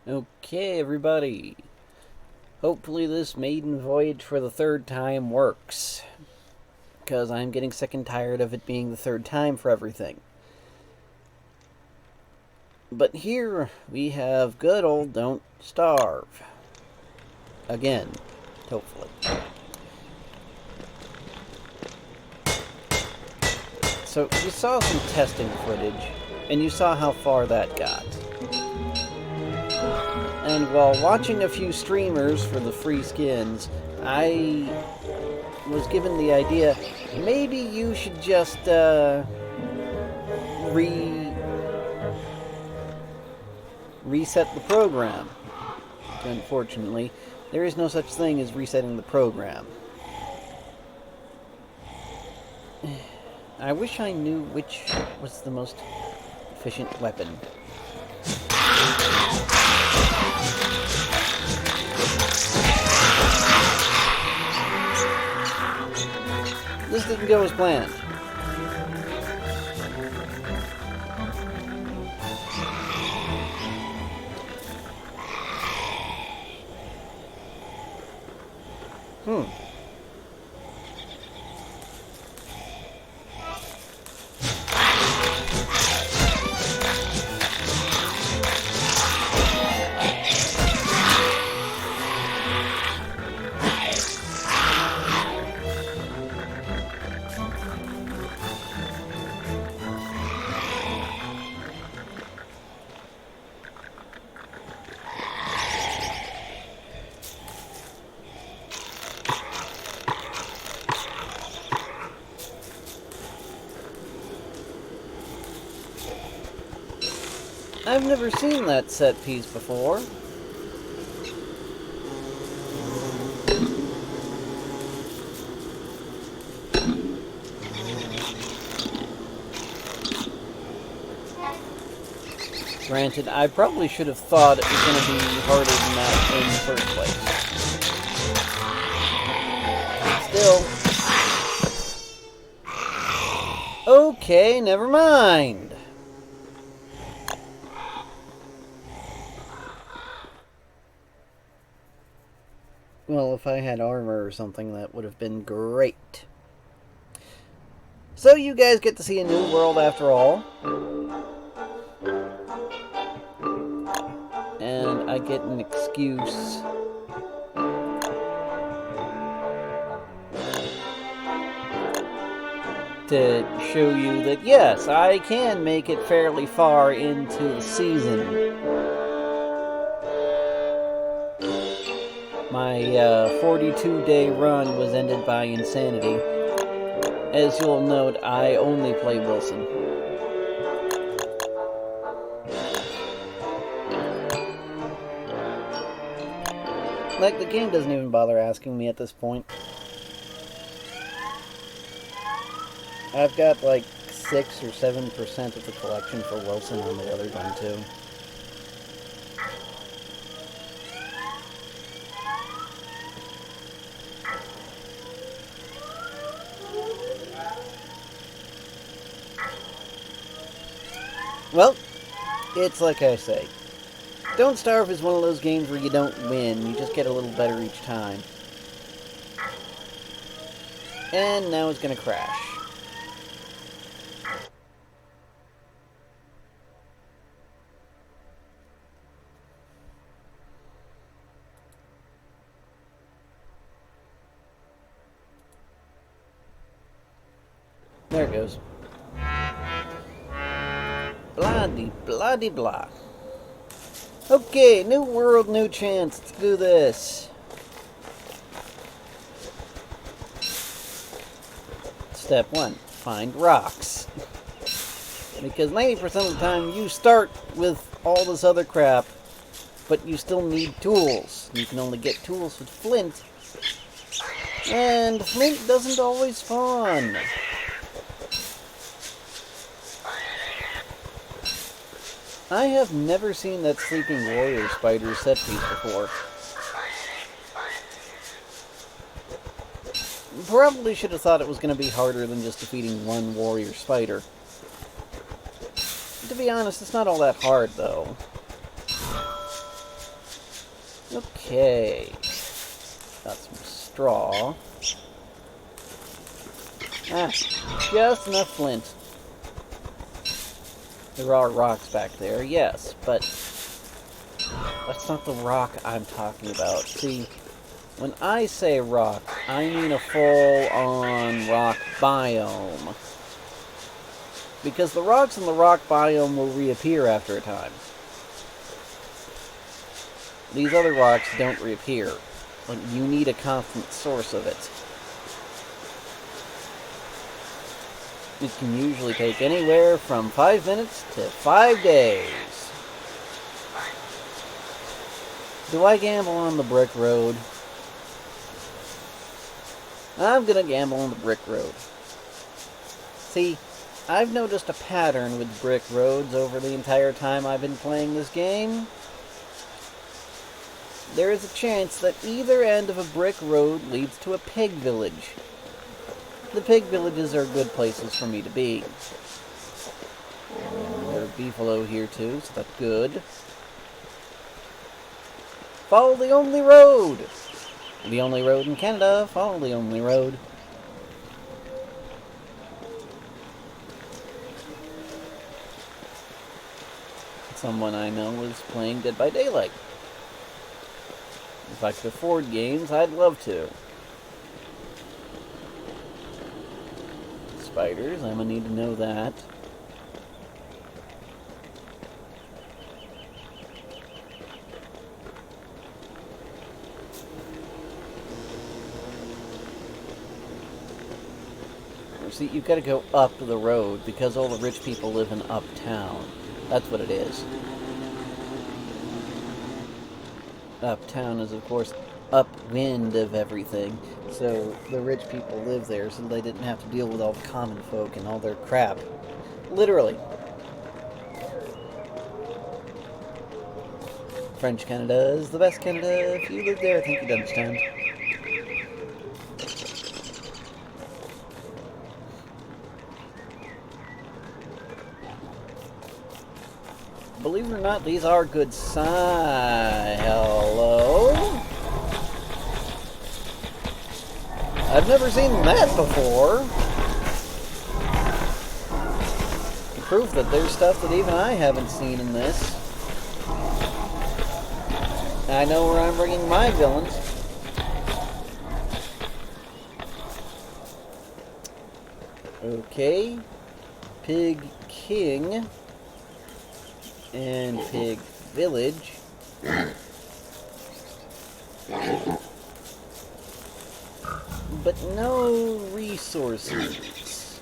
Okay, everybody. Hopefully this maiden voyage for the third time works. Because I'm getting sick and tired of it being the third time for everything. But here we have good old Don't Starve. Again, hopefully. So you saw some testing footage, and you saw how far that got. And while watching a few streamers for the free skins, I was given the idea, maybe you should just, reset the program. Unfortunately, there is no such thing as resetting the program. I wish I knew which was the most efficient weapon. This didn't go as planned. I've never seen that set piece before. Granted, I probably should have thought it was going to be harder than that in the first place. Still. Okay, never mind. Well, if I had armor or something, that would have been great. So you guys get to see a new world after all. And I get an excuse to show you that, yes, I can make it fairly far into the season. My 42-day run was ended by insanity. As you'll note, I only play Wilson. Like, the game doesn't even bother asking me at this point. I've got like 6 or 7% of the collection for Wilson on the other gun too. Well, it's like I say. Don't Starve is one of those games where you don't win, you just get a little better each time. And now it's gonna crash. There it goes. Blah-de-blah-de-blah. Okay, new world, new chance. Let's do this. Step 1. Find rocks. Because 90% of the time you start with all this other crap, but you still need tools. You can only get tools with flint. And flint doesn't always spawn. I have never seen that Sleeping Warrior Spider set piece before. Probably should have thought it was going to be harder than just defeating one warrior spider. To be honest, it's not all that hard, though. Okay. Got some straw. Ah, just enough flint. There are rocks back there, yes, but that's not the rock I'm talking about. See, when I say rock, I mean a full-on rock biome. Because the rocks in the rock biome will reappear after a time. These other rocks don't reappear. But you need a constant source of it. It can usually take anywhere from 5 minutes to 5 days. Do I gamble on the brick road? I'm gonna gamble on the brick road. See, I've noticed a pattern with brick roads over the entire time I've been playing this game. There is a chance that either end of a brick road leads to a pig village. The pig villages are good places for me to be. There are beefalo here too, so that's good. Follow the only road! The only road in Canada, follow the only road. Someone I know is playing Dead by Daylight. If I could afford games, I'd love to. Spiders, I'm gonna need to know that. See, you've got to go up the road because all the rich people live in uptown. That's what it is. Uptown is, of course, upwind of everything. So the rich people live there so they didn't have to deal with all the common folk and all their crap. Literally. French Canada is the best Canada. If you live there, I think you'd understand. Believe it or not, these are good signs. Hello? I've never seen that before. Proof that there's stuff that even I haven't seen in this. I know where I'm bringing my villains. Okay. Pig King. And Pig Village. But no resources.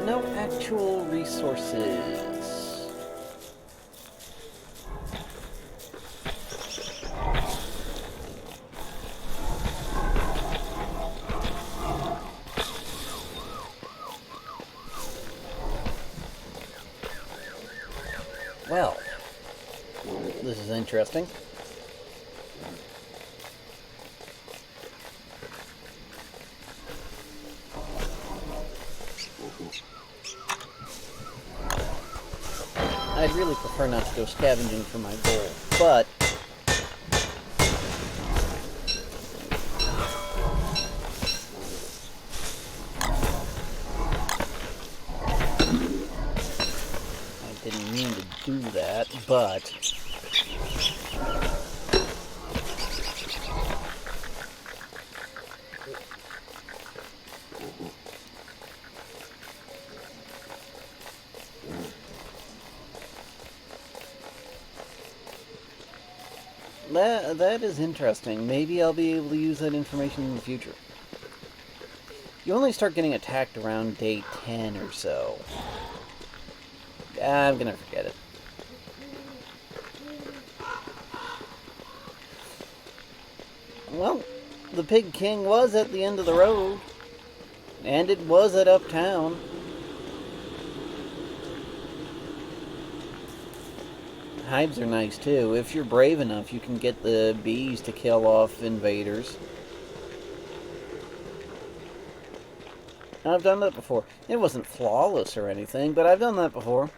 No actual resources. Well, this is interesting. I'd really prefer not to go scavenging for my goal, but I didn't mean to do that, but that is interesting. Maybe I'll be able to use that information in the future. You only start getting attacked around day 10 or so. I'm gonna forget it. Well, the Pig King was at the end of the road. And it was at Uptown. Hives are nice too. If you're brave enough, you can get the bees to kill off invaders. I've done that before. It wasn't flawless or anything, but I've done that before.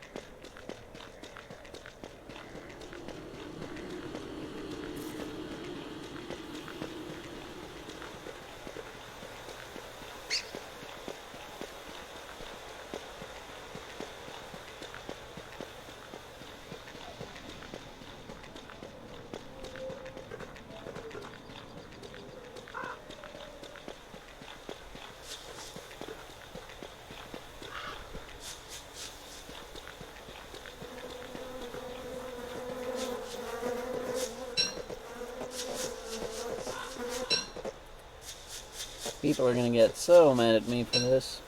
People are gonna get so mad at me for this.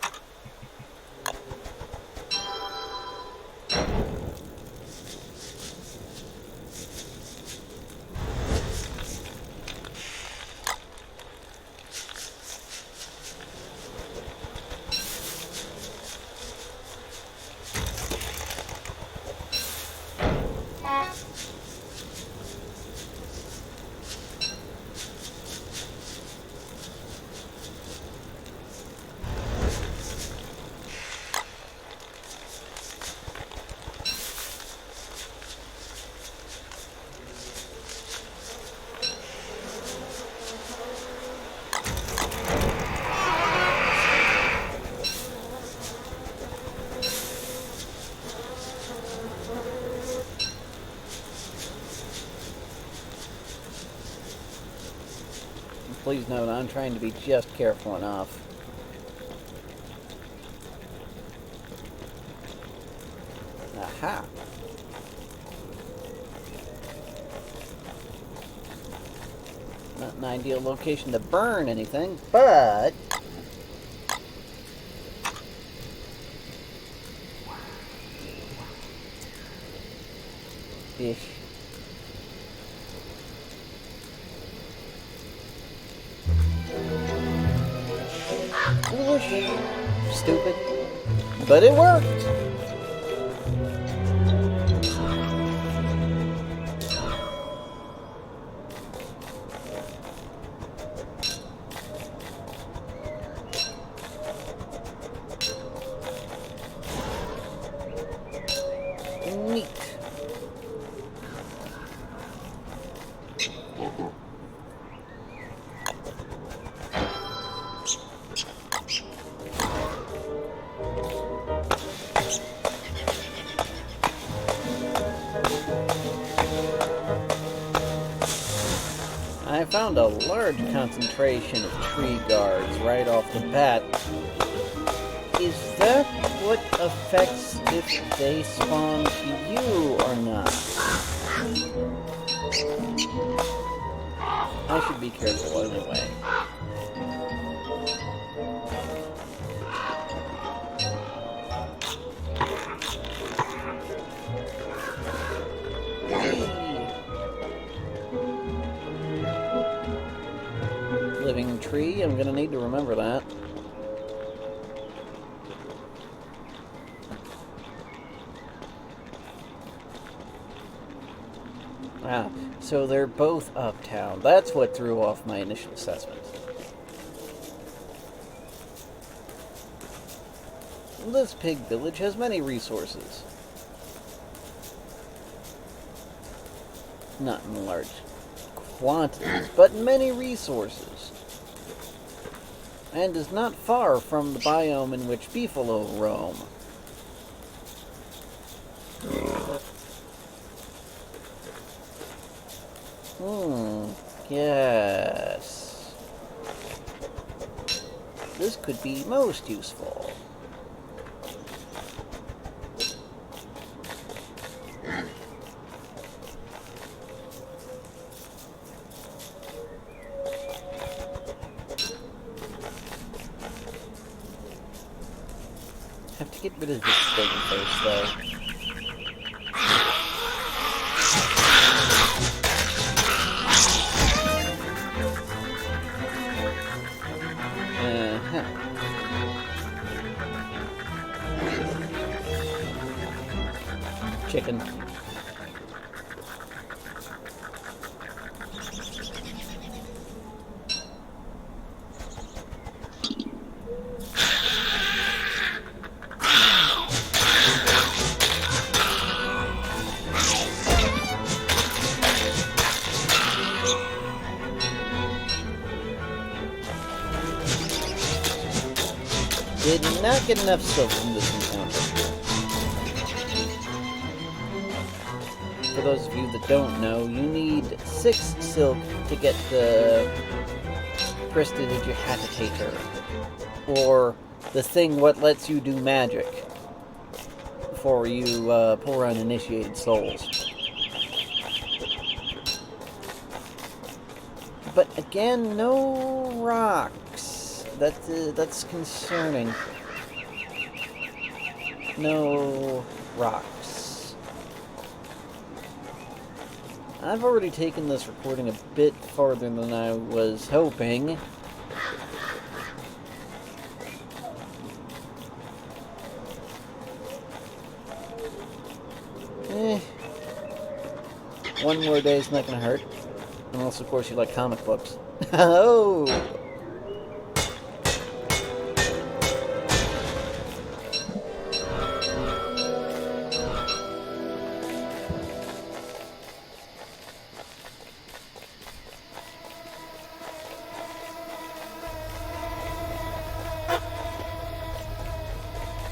Please note, I'm trying to be just careful enough. Aha! Not an ideal location to burn anything, but... Ish. Stupid. But it worked! Neat. I found a large concentration of tree guards right off the bat. Is that what affects if they spawn to you or not? I should be careful anyway. Living tree, I'm gonna need to remember that. Ah, so they're both uptown. That's what threw off my initial assessment. This pig village has many resources. Not in large quantities, but many resources. And is not far from the biome in which beefalo roam. Yes. This could be most useful. Have to get rid of this thing first, though. Chicken. Did not get enough silk from this encounter. For those of you that don't know, you need 6 silk to get the Prestidigitator, or the thing what lets you do magic before you pull around initiated souls. But again, no rocks. That's concerning. No rocks. I've already taken this recording a bit farther than I was hoping. One more day is not gonna hurt. Unless, of course, you like comic books. Oh!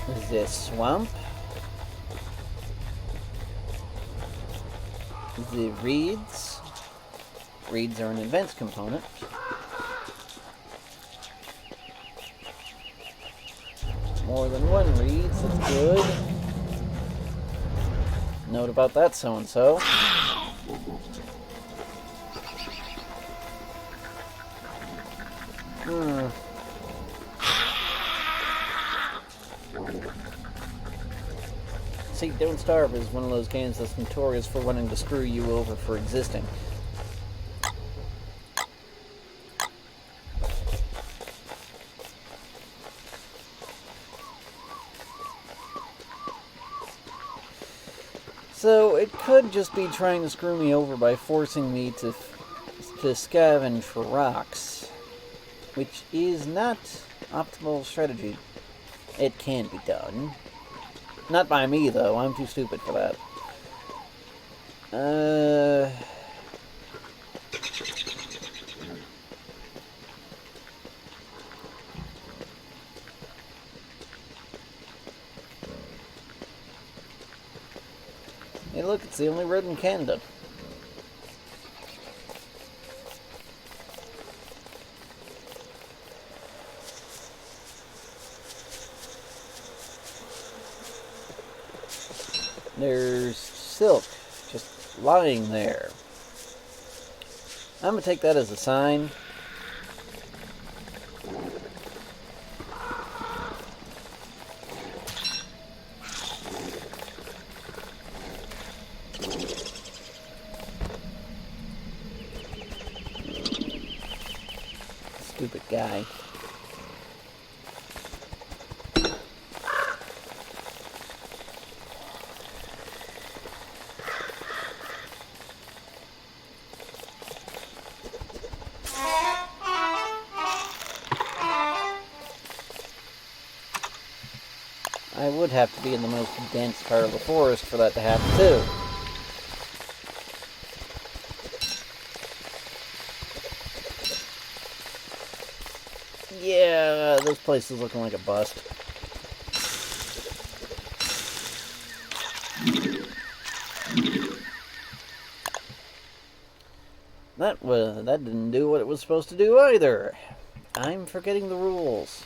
Is this swamp? The reeds. Reeds are an advanced component. More than one reeds, that's good. Note about that so-and-so. See, Don't Starve is one of those games that's notorious for wanting to screw you over for existing. So, it could just be trying to screw me over by forcing me to scavenge for rocks, which is not optimal strategy. It can be done. Not by me, though. I'm too stupid for that. Hey, look, it's the only road in Canada. There's silk just lying there. I'm gonna take that as a sign. Stupid guy. I would have to be in the most dense part of the forest for that to happen, too. Yeah, this place is looking like a bust. That didn't do what it was supposed to do either. I'm forgetting the rules.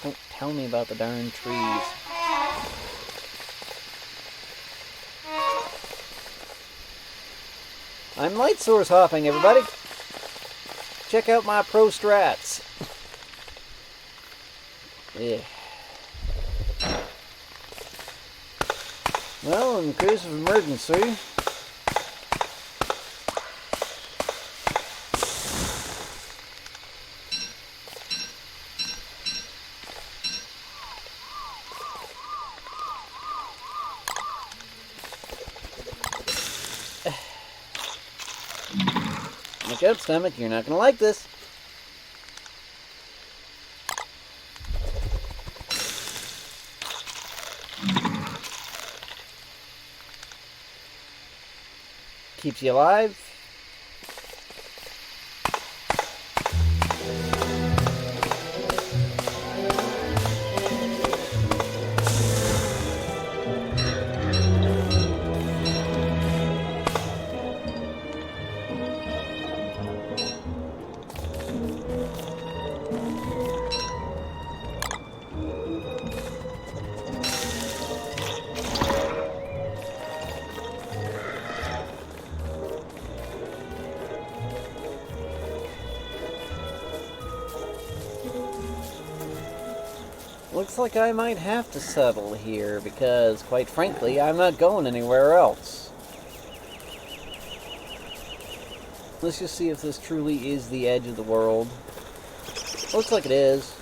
Don't tell me about the darn trees. I'm light source hopping, everybody. Check out my pro strats. Yeah. Well, in case of emergency, look out, stomach, you're not gonna like this. Keeps you alive. Looks like I might have to settle here because, quite frankly, I'm not going anywhere else. Let's just see if this truly is the edge of the world. Looks like it is.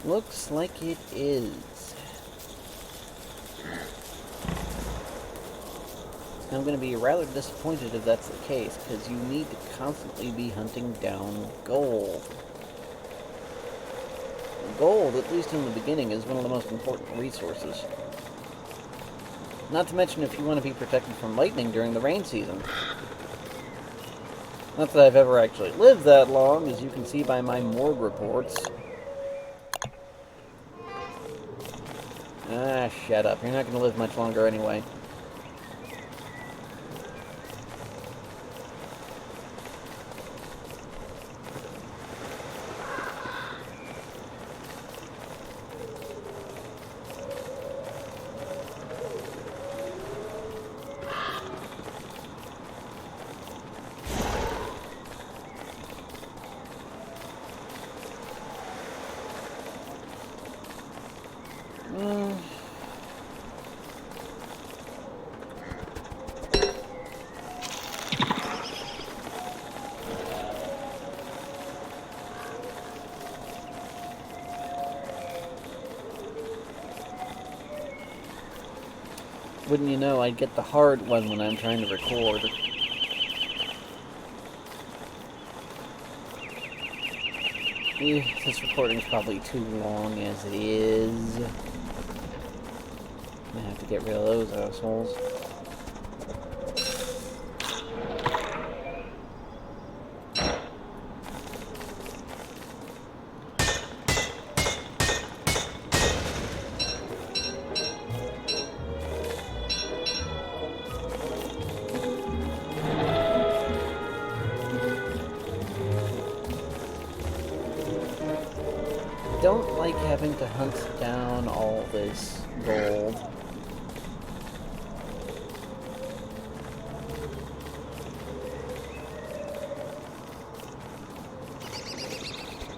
Looks like it is. I'm going to be rather disappointed if that's the case, because you need to constantly be hunting down gold. Gold, at least in the beginning, is one of the most important resources. Not to mention if you want to be protected from lightning during the rain season. Not that I've ever actually lived that long, as you can see by my morgue reports. Ah, shut up. You're not going to live much longer anyway. Wouldn't you know, I'd get the hard one when I'm trying to record. This recording's probably too long as it is. I have to get rid of those assholes. Don't like having to hunt down all this gold.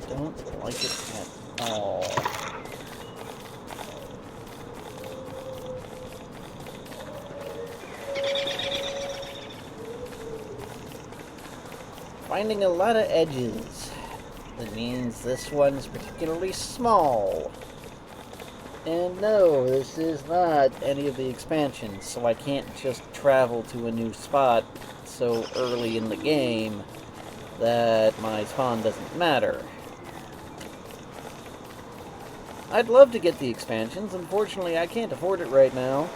Don't like it at all. Finding a lot of edges. That means this one's particularly small. And no, this is not any of the expansions, so I can't just travel to a new spot so early in the game that my spawn doesn't matter. I'd love to get the expansions, unfortunately I can't afford it right now.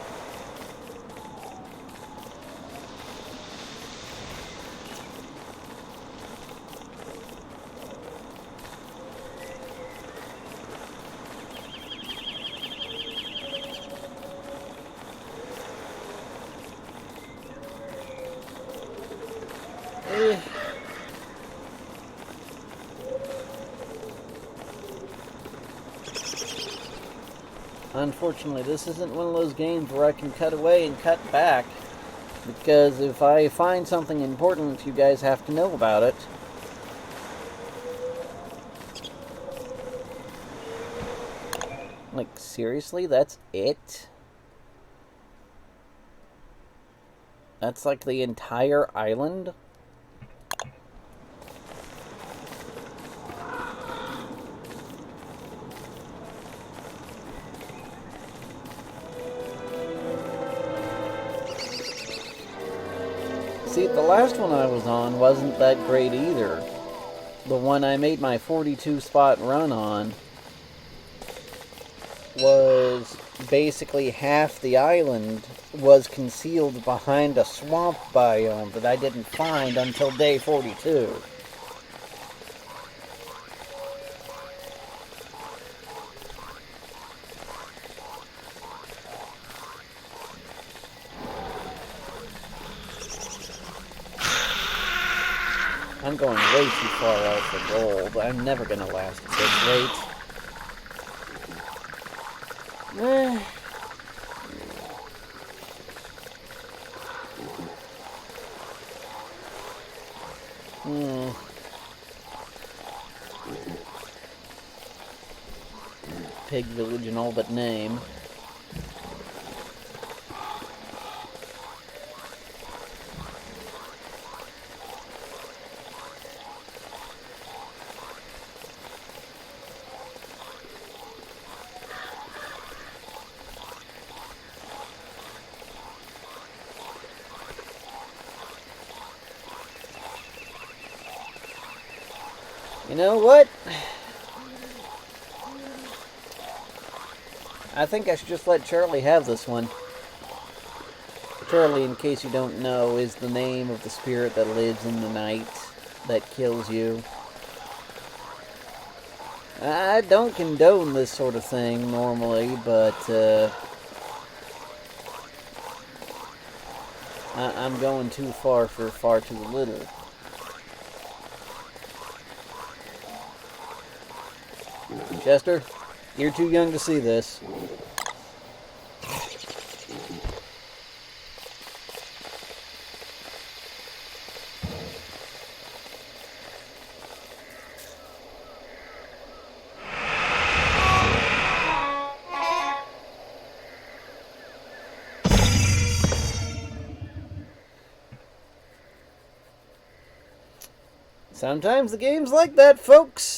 Unfortunately, this isn't one of those games where I can cut away and cut back, because if I find something important, you guys have to know about it. Like, seriously, that's it? That's like the entire island? See, the last one I was on wasn't that great either. The one I made my 42 spot run on was basically half the island was concealed behind a swamp biome that I didn't find until day 42. I'm going way too far out for gold. I'm never going to last at this rate. Hmm. Pig village and all but name. You know what? I think I should just let Charlie have this one. Charlie, in case you don't know, is the name of the spirit that lives in the night that kills you. I don't condone this sort of thing normally, but I'm going too far for far too little. Chester, you're too young to see this. Sometimes the game's like that, folks.